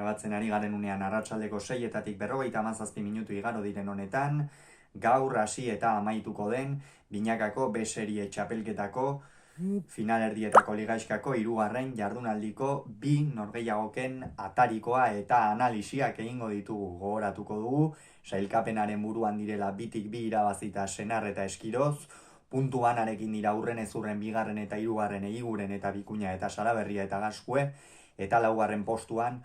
grabatzen ari garen unean arratsaldeko 6:47 minutu igaro diren honetan, gaur hasi eta amaituko den binakako B-serie txapelketako finalerdietako ligaiskako 3. jardunaldiko bi norgehiagoken atarikoa eta analisiak egingo ditugu. Gogoratuko dugu, sailkapenaren buruan direla 2-2 irabazita Senar eta Eskiroz, puntu banarekin dira urren ez urren 2. eta 3. Eiguren eta Bikuña eta Salaberria eta Gaskue, eta 4. postuan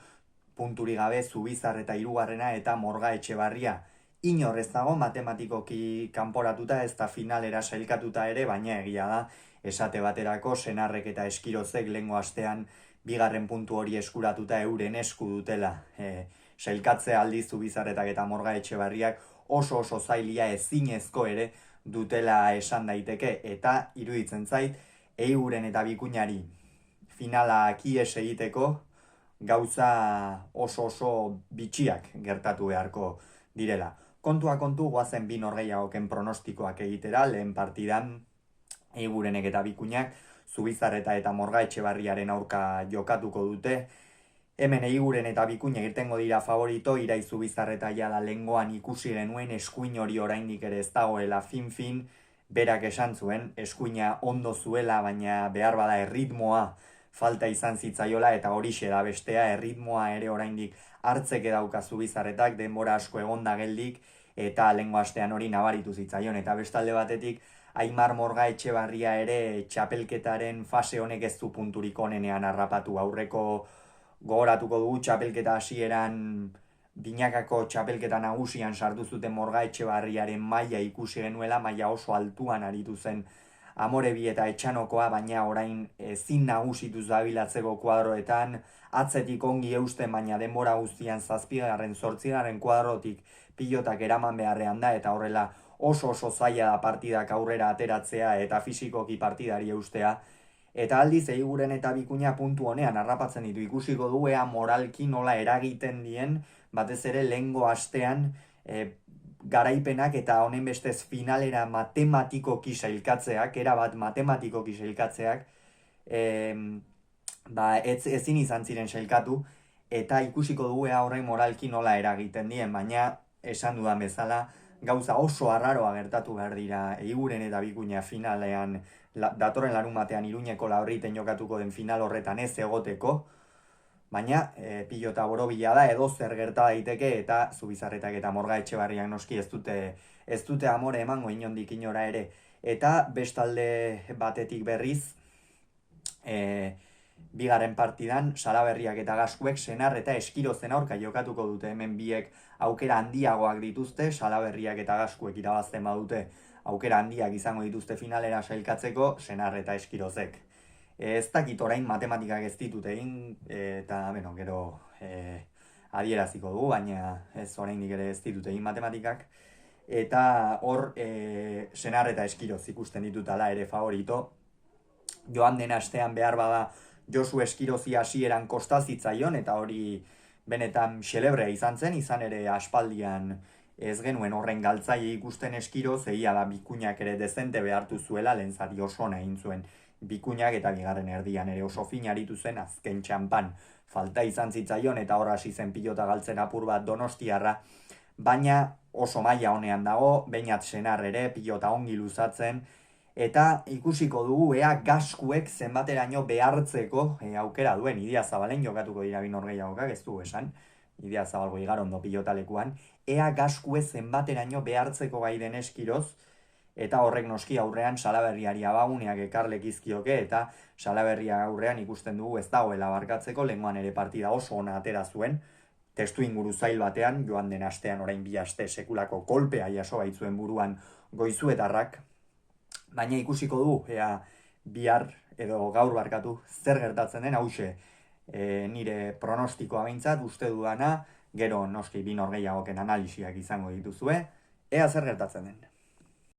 punturi gabe Zubizar eta 3. eta Morga Etxebarria. Inor ez dago matematikoki kanporatuta ez da finalera sailkatuta ere, baina egia da esate baterako Senarrek eta Eskirozek lehengo astean 2. puntu hori eskuratuta euren esku dutela. Sailkatzea aldiz Zubizarretak eta Morga Etxebarriak oso zailia ezinezko ere dutela esan daiteke, eta iruditzen zait Eiguren eta Bikuñari finala kies egiteko gauza oso bitxiak gertatu beharko direla. Kontua kontu, goazen bi norgehiagoken pronostikoak egitera. Lehen partidan Eigurenek eta Bikuñak Zubizarreta eta Morga Etxebarriaren aurka jokatuko dute. Hemen Eiguren eta Bikuña irtengo dira favorito, Irai Zubizarreta jada lengoan ikusi genuen eskuin hori oraindik ere ez dagoela fin, berak esan zuen, eskuina ondo zuela, baina behar bada erritmoa falta izan zitzaiola, eta horixe da bestea, erritmoa ere oraindik hartzeke dauka Zubizarretak, denbora asko egonda geldik, eta lehengo astean hori nabaritu zitzaion, eta bestalde batetik, Aimar Morga Etxebarria ere txapelketaren fase honek ez du punturik onenean harrapatu. Aurreko gogoratuko dugu txapelketa hasieran binakako txapelketa nagusian sartu zuten Morga Etxebarriaren maila ikusi genuela, maila oso altuan aritu zen Amorebi eta Etxanokoa, baina orain ezin nagusituz dabilatzeko kuadroetan, atzetik ongi eusten, baina denbora guztian 7., 8. kuadrotik pilotak eraman beharrean da, eta horrela oso zaila da partidak aurrera ateratzea eta fisikoki partidari eustea. Eta aldiz Eiguren eta Bikuña puntu honean harrapatzen ditu, ikusiko du ea moralki nola eragiten dien, batez ere lehengo astean garaipenak eta honen bestez finalera matematikoki sailkatzeak, erabat matematikoki sailkatzeak, ezin izan ziren sailkatu, eta ikusiko dugu ea horrein moralki nola eragiten dien, baina esan dudan bezala, gauza oso arraroa gertatu behar dira Eiguren eta Bikuña finalean, datorren larunbatean Iruñeko Labriten jokatuko den final horretan ez egoteko, baina pilota borobila da, edo zer gerta daiteke, eta Zubizarretak eta Morga Etxebarriak noski ez dute amore emango inondik inora ere. Eta bestalde batetik berriz, 2. partidan Salaberriak eta Gaskuek Senar eta Eskirozen aurka jokatuko dute. Hemen biek aukera handiagoak dituzte, Salaberriak eta Gaskuek irabazten badute aukera handiak izango dituzte finalera sailkatzeko, Senar eta Eskirozek. Ez dakit orain matematikak ez ditut egin, eta gero adieraziko dugu, baina ez oraindik ere ez ditut egin matematikak. Eta hor Senar eta Eskiroz ikusten ditutala ere favorito. Joan den astean behar bada Josu Eskirozi hasieran kostazitzaion, eta hori benetan xelebrea izan ere aspaldian ez genuen horren galtzaile ikusten Eskiroz, egia da Bikuñak ere dezente behartu zuela, lehen zati oso egin zuen Bikuñak, eta 2. erdian ere oso fin aritu zen, azken txampan falta izan zitzaion, eta hor hasi zen pilota galtzen apur bat Donostiarra, baina oso maila honean dago, Beñat Senar ere pilota ongi luzatzen, eta ikusiko dugu ea Gaskuek zenbateraino behartzeko aukera duen. Idiazabalen jokatuko dira bi norgehiagokak, ez du esan, Idiazabalgo igarondo pilotalekuan, ea Gaskue zenbateraino behartzeko gai den Eskiroz, eta horrek noski aurrean Salaberriari abaguneak ekarlekizkioke, eta Salaberria aurrean ikusten dugu ez dagoela barkatzeko, lengoan ere partida oso ona atera zuen, testu inguru zail batean, joan den astean orain 2 aste sekulako kolpea jaso baitzuen buruan Goizuetarrak, baina ikusiko dugu, ea bihar edo gaur barkatu zer gertatzen den, hauxe nire pronostikoa behintzat, uste dudana, gero noski bi norgehiagoken analisiak izango dituzue, ea zer gertatzen den.